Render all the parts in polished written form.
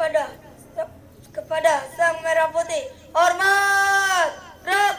kepada kepada Sang Merah Putih. Hormat! Gerak!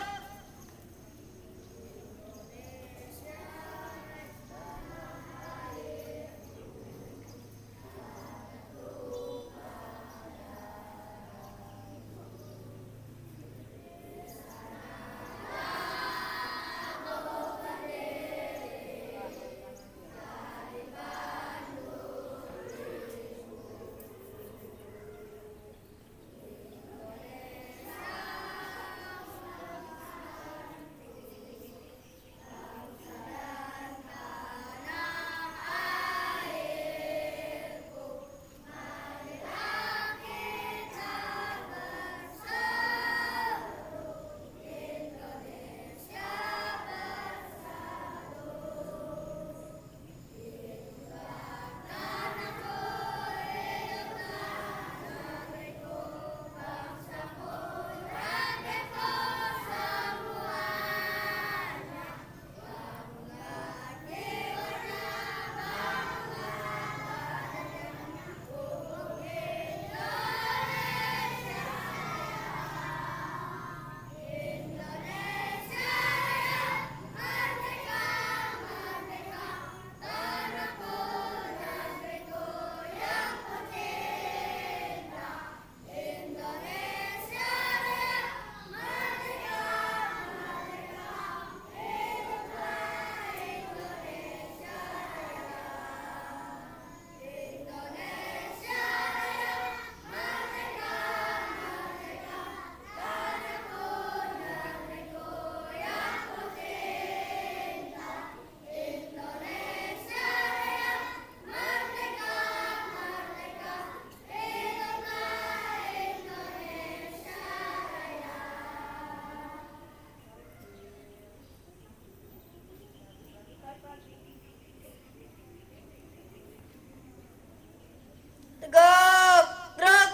Tegak! Gerak!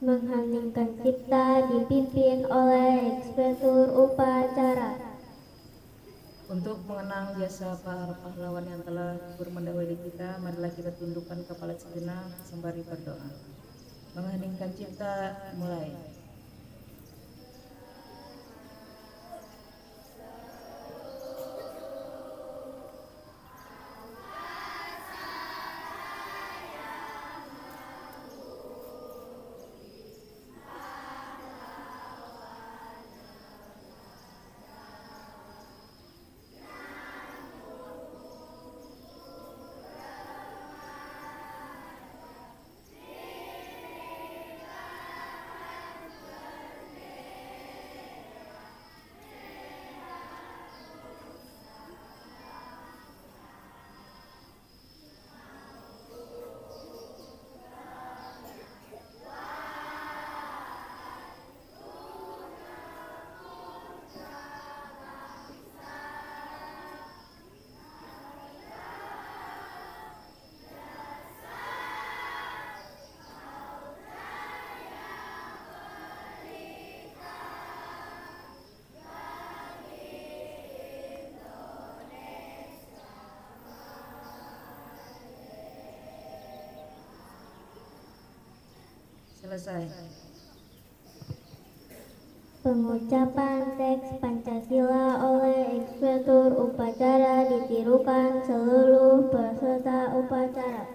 Mengheningkan cipta dipimpin oleh Inspektur Upacara. Untuk mengenang jasa para pahlawan yang telah mendahului kita, marilah kita tundukkan kepala sejenak sembari berdoa. Mengheningkan cipta mulai. Selesai. Pengucapan teks Pancasila oleh inspektur upacara ditirukan seluruh peserta upacara.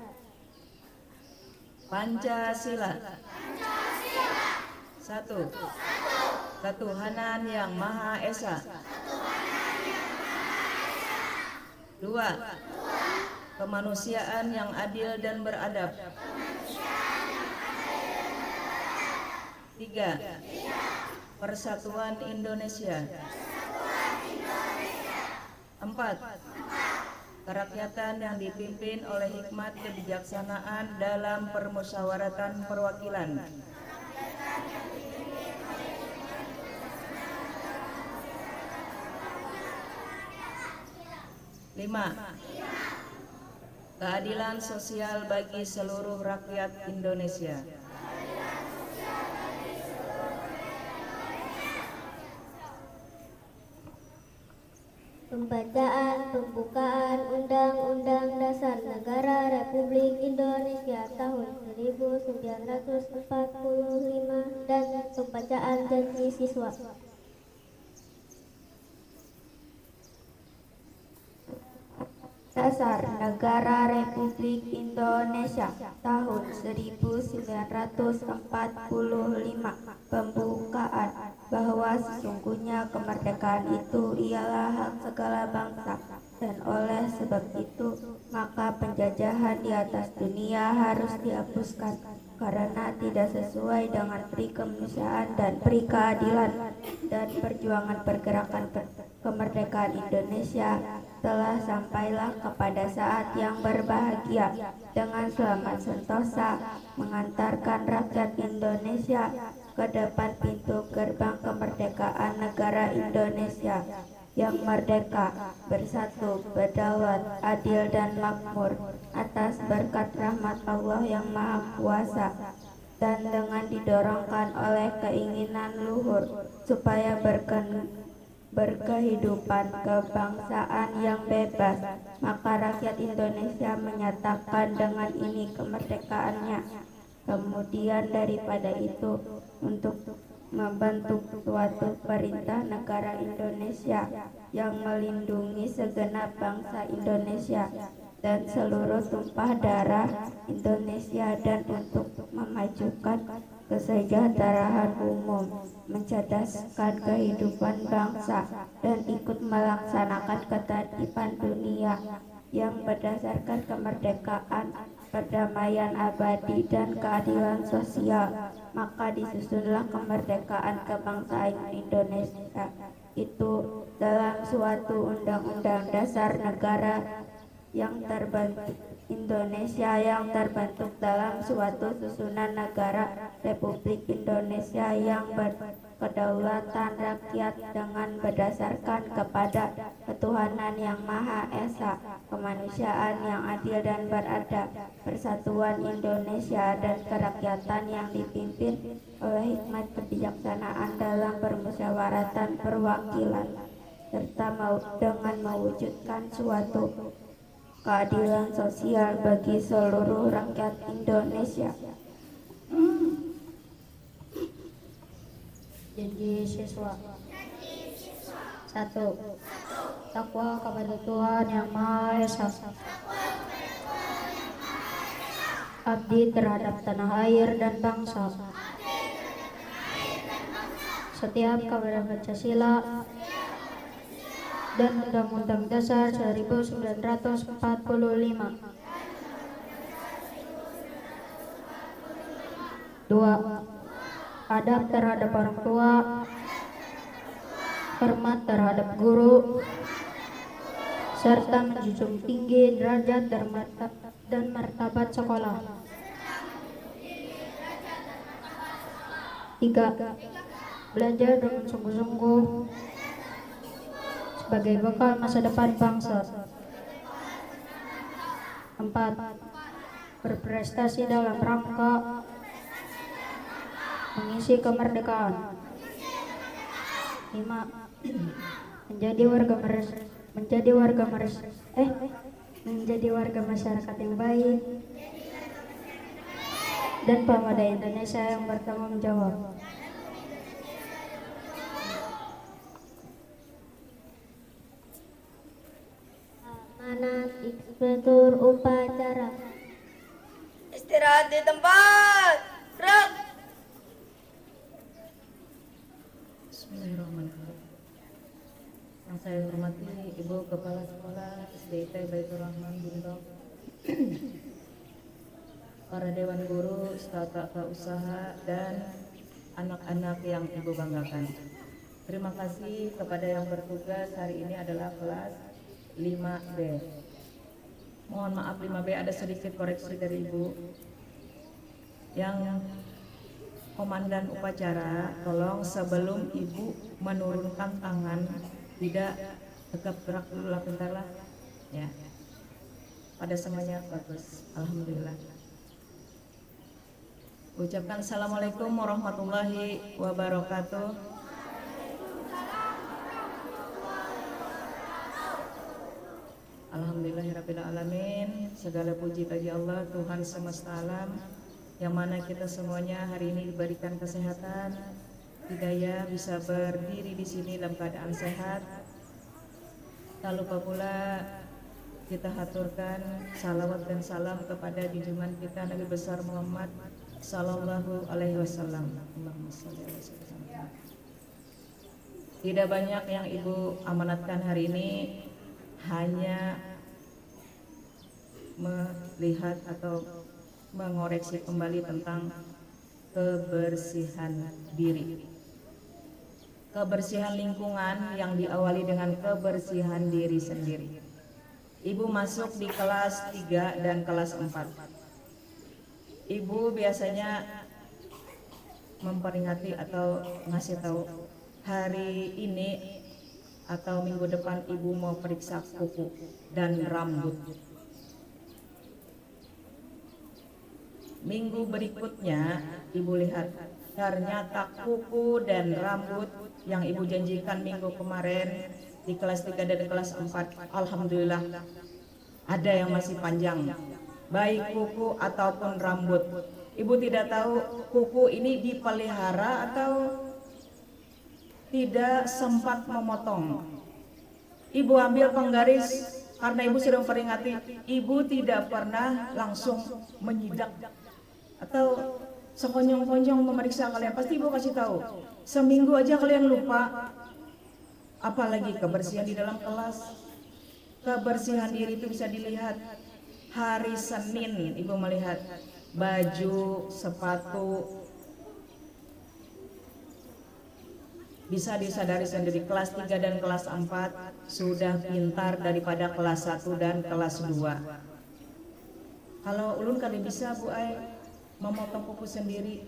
Pancasila. Satu. Ketuhanan Yang Maha Esa. Dua. Kemanusiaan yang adil dan beradab. Tiga. Persatuan Indonesia. Empat. Kerakyatan yang dipimpin oleh hikmat kebijaksanaan dalam permusyawaratan perwakilan. Lima. Keadilan sosial bagi seluruh rakyat Indonesia. Pembacaan pembukaan Undang-Undang Dasar Negara Republik Indonesia tahun 1945 dan pembacaan janji siswa. Dasar Negara Republik Indonesia tahun 1945. Pembukaan bahwa sesungguhnya kemerdekaan itu ialah hak segala bangsa, dan oleh sebab itu maka penjajahan di atas dunia harus dihapuskan karena tidak sesuai dengan pri kemanusiaan dan pri keadilan, dan perjuangan pergerakan kemerdekaan Indonesia telah sampailah kepada saat yang berbahagia dengan selamat sentosa mengantarkan rakyat Indonesia ke depan pintu gerbang kemerdekaan negara Indonesia yang merdeka, bersatu, berdaulat, adil dan makmur atas berkat rahmat Allah yang Maha Kuasa, dan dengan didorongkan oleh keinginan luhur supaya berkehidupan kebangsaan yang bebas, maka rakyat Indonesia menyatakan dengan ini kemerdekaannya. Kemudian daripada itu, untuk membentuk suatu perintah negara Indonesia yang melindungi segenap bangsa Indonesia dan seluruh tumpah darah Indonesia, dan untuk memajukan kesejahteraan umum, mencerdaskan kehidupan bangsa, dan ikut melaksanakan ketertiban dunia yang berdasarkan kemerdekaan, perdamaian abadi, dan keadilan sosial, maka disusunlah kemerdekaan kebangsaan Indonesia itu dalam suatu undang-undang dasar negara yang terbentuk Indonesia yang terbentuk dalam suatu susunan negara Republik Indonesia yang berkedaulatan rakyat dengan berdasarkan kepada ketuhanan yang Maha Esa, kemanusiaan yang adil dan beradab, persatuan Indonesia, dan kerakyatan yang dipimpin oleh hikmat kebijaksanaan dalam permusyawaratan perwakilan, serta dengan mewujudkan suatu keadilan sosial bagi seluruh rakyat Indonesia. Janji siswa. 1. Takwa kepada Tuhan Yang Maha Esa. Abdi terhadap tanah air dan bangsa. Setia kepada Pancasila dan Undang-Undang Dasar 1945. 2. Adab terhadap orang tua, hormat terhadap guru, serta menjunjung tinggi derajat dan martabat sekolah. 3. Belajar dengan sungguh-sungguh sebagai bekal masa depan bangsa. 4. Berprestasi dalam rangka mengisi kemerdekaan. 5. Menjadi warga masyarakat yang baik dan pemuda Indonesia yang bertanggung jawab. Amanat inspektur upacara. Istirahat di tempat. Gerak. Bismillahirrahmanirrahim. Yang saya hormati Ibu Kepala Sekolah SDIT Baitur Rahman Buntok, para Dewan Guru, staf usaha, dan anak-anak yang Ibu banggakan. Terima kasih kepada yang bertugas hari ini adalah kelas 5B. Mohon maaf 5B ada sedikit koreksi dari Ibu. Yang komandan upacara, tolong sebelum Ibu menurunkan tangan tidak tegap gerak dulu lah, bentar lah ya. Pada semuanya bagus, alhamdulillah. Ucapkan assalamualaikum warahmatullahi wabarakatuh. Alhamdulillahirabbil alamin. Segala puji bagi Allah, Tuhan semesta alam, yang mana kita semuanya hari ini diberikan kesehatan, hidayah, bisa berdiri di sini dalam keadaan sehat. Tak lupa pula kita haturkan salawat dan salam kepada junjungan kita Nabi besar Muhammad sallallahu alaihi wasallam. Allahumma shalli ala sayyidina. Tidak banyak yang Ibu amanatkan hari ini, hanya melihat atau mengoreksi kembali tentang kebersihan diri, kebersihan lingkungan yang diawali dengan kebersihan diri sendiri. Ibu masuk di kelas 3 dan kelas 4. Ibu biasanya memperingati atau ngasih tahu hari ini atau minggu depan Ibu mau periksa kuku dan rambut. Minggu berikutnya Ibu lihat, ternyata kuku dan rambut yang Ibu janjikan minggu kemarin di kelas 3 dan kelas 4, alhamdulillah ada yang masih panjang, baik kuku ataupun rambut. Ibu tidak tahu kuku ini dipelihara atau tidak sempat memotong. Ibu ambil penggaris karena Ibu sudah memperingati. Ibu tidak pernah langsung menyidak atau sekonyong-konyong memeriksa kalian. Pasti Ibu kasih tahu, seminggu aja kalian lupa, apalagi kebersihan di dalam kelas. Kebersihan diri itu bisa dilihat. Hari Senin Ibu melihat baju, sepatu, bisa disadari sendiri kelas 3 dan kelas 4 sudah pintar daripada kelas 1 dan kelas 2. Kalau ulun kali bisa Bu Ai memotong kuku sendiri,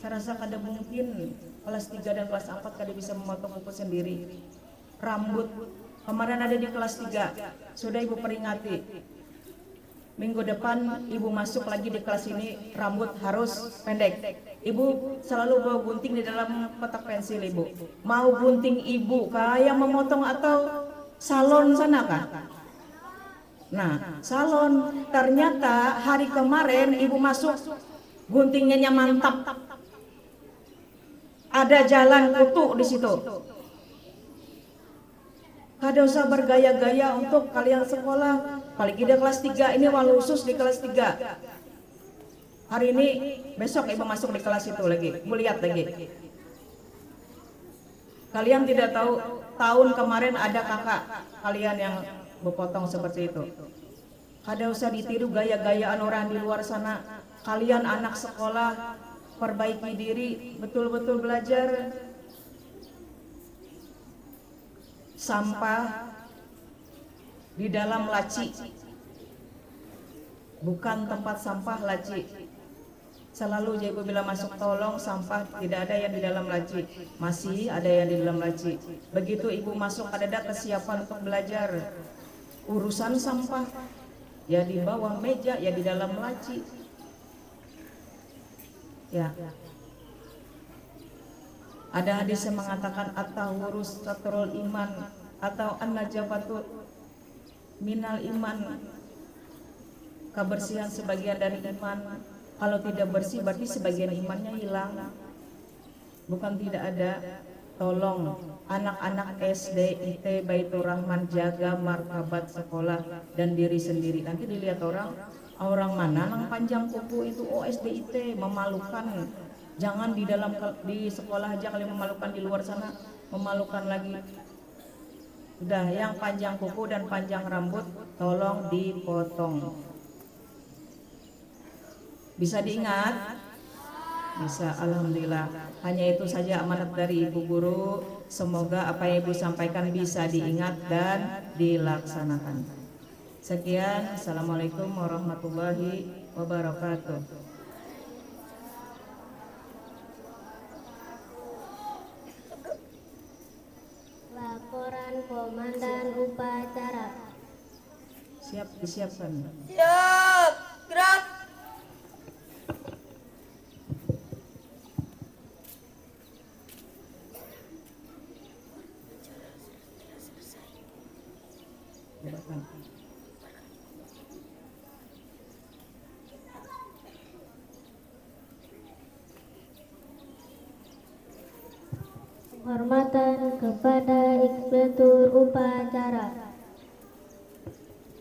saya rasa kada mungkin kelas 3 dan kelas 4 kada bisa memotong kuku sendiri. Rambut kemarin ada di kelas 3, sudah Ibu peringati, minggu depan Ibu masuk lagi di kelas ini rambut harus pendek. Ibu selalu bawa gunting di dalam kotak pensil Ibu. Mau gunting Ibu kayak memotong atau salon sana kah? Nah, salon. Ternyata hari kemarin Ibu masuk guntingnya mantap. Ada jalan kutu di situ. Kada usah bergaya-gaya untuk kalian sekolah. Paling tidak kelas 3 ini walau khusus di kelas 3. Hari ini, besok Ibu masuk di kelas itu lagi. Ibu lihat lagi. Kalian tidak tahu tahun kemarin ada kakak kalian yang berpotong seperti itu. Kada usah ditiru gaya-gayaan orang di luar sana. Kalian anak sekolah, perbaiki diri, betul-betul belajar. Sampah di dalam laci, bukan tempat sampah laci. Selalu Ibu bila masuk tolong sampah tidak ada yang di dalam laci, masih ada yang di dalam laci. Begitu Ibu masuk ada kesiapan untuk belajar. Urusan sampah ya di bawah meja, ya di dalam laci. Ya. Ada hadis yang mengatakan at-tahurus satrul iman atau an-najabatu minal iman. Kebersihan sebagian dari iman. Kalau tidak bersih berarti sebagian imannya hilang. Bukan tidak ada. Tolong anak-anak SD, IT, Baitur Rahman jaga martabat sekolah dan diri sendiri. Nanti dilihat orang mana nang panjang kuku itu, oh SD IT memalukan. Jangan di sekolah aja kali memalukan, di luar sana memalukan lagi. Udah, yang panjang kuku dan panjang rambut tolong dipotong. Bisa diingat? Bisa, alhamdulillah. Hanya itu saja amanat dari Ibu Guru. Semoga apa yang Ibu sampaikan bisa diingat dan dilaksanakan. Sekian, assalamualaikum warahmatullahi wabarakatuh. Laporan Komandan Upacara. Siap, disiapkan. Siap. Gerak. Penghormatan kepada Inspektur Upacara.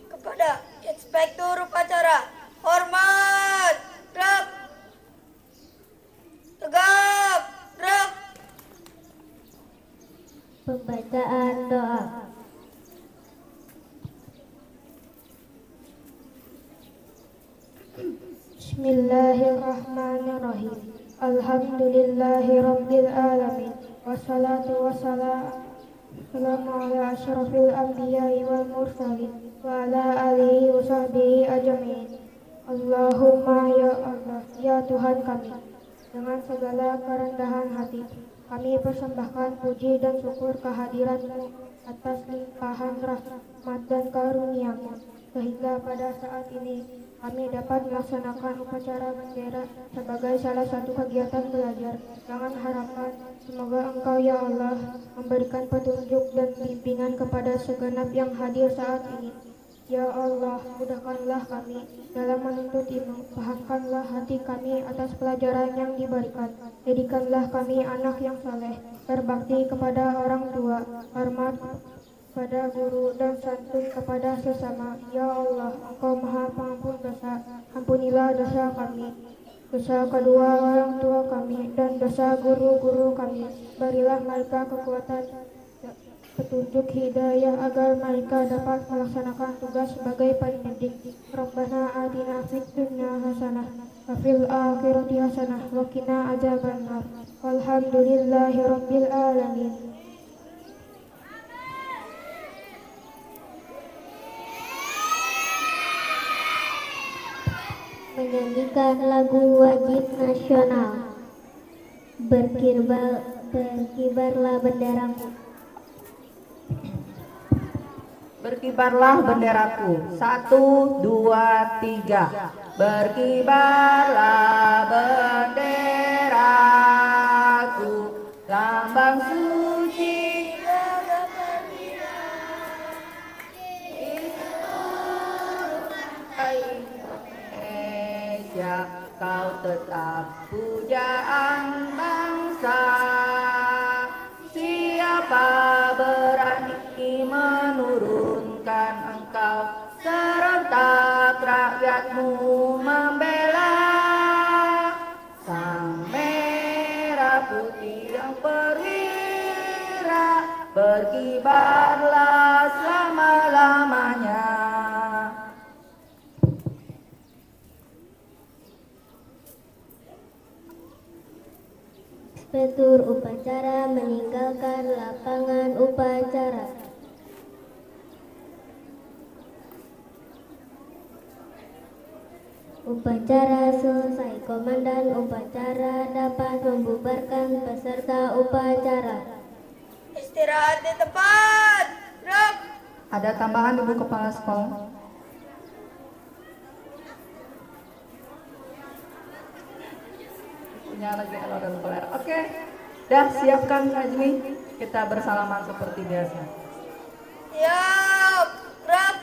Kepada Inspektur Upacara. Hormat. Gerak. Tegap. Gerak. Pembacaan doa. Bismillahirrahmanirrahim. Alhamdulillahi Rabbil Alamin. Wassalatu wassalamu ala asyrafil anbiya'i wal mursalin wa ala alihi wa sahbihi ajma'in. Allahumma ya Allah, ya Tuhan kami, dengan segala kerendahan hati kami persembahkan puji dan syukur kehadiran-Mu atas limpahan rahmat dan karunia-Mu, sehingga pada saat ini kami dapat melaksanakan upacara bendera sebagai salah satu kegiatan belajar dengan harapan semoga Engkau ya Allah memberikan petunjuk dan bimbingan kepada segenap yang hadir saat ini. Ya Allah, mudahkanlah kami dalam menuntut ilmu, pahamkanlah hati kami atas pelajaran yang diberikan. Jadikanlah kami anak yang saleh, berbakti kepada orang tua, hormat pada guru dan santun kepada sesama. Ya Allah, Engkau Maha Pengampun dosa, ampunilah dosa kami, dosa kedua orang tua kami, dan dosa guru-guru kami. Berilah mereka kekuatan, petunjuk hidayah agar mereka dapat melaksanakan tugas sebagai pendidik. Rabbana atina fid dunya hasanah wa fil akhirati hasanah wa qina adzabannar. Walhamdulillahi rabbil alamin. Menyanyikan lagu wajib nasional. Berkibarlah benderamu. Berkibarlah benderaku. 1, 2, 3. Berkibarlah benderaku, lambang suci Indonesia. Kau tetap pujaan bangsa. Siapa berani menurunkan engkau? Serentak rakyatmu membela. Sang merah putih yang perwira, berkibarlah selama-lamanya. Inspektur upacara meninggalkan lapangan upacara. Upacara selesai. Komandan upacara dapat membubarkan peserta upacara. Istirahat di tempat. Gerak. Ada tambahan Ibu Kepala Sekolah? Punya lagi Elo dan Koler. Oke, dah siapkan Najmi. Kita bersalaman seperti biasa. Siap. Gerak.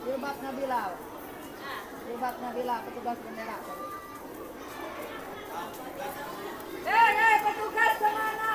Jilbab Nabila. Jilbab Nabila, petugas bendera. Petugas kemana?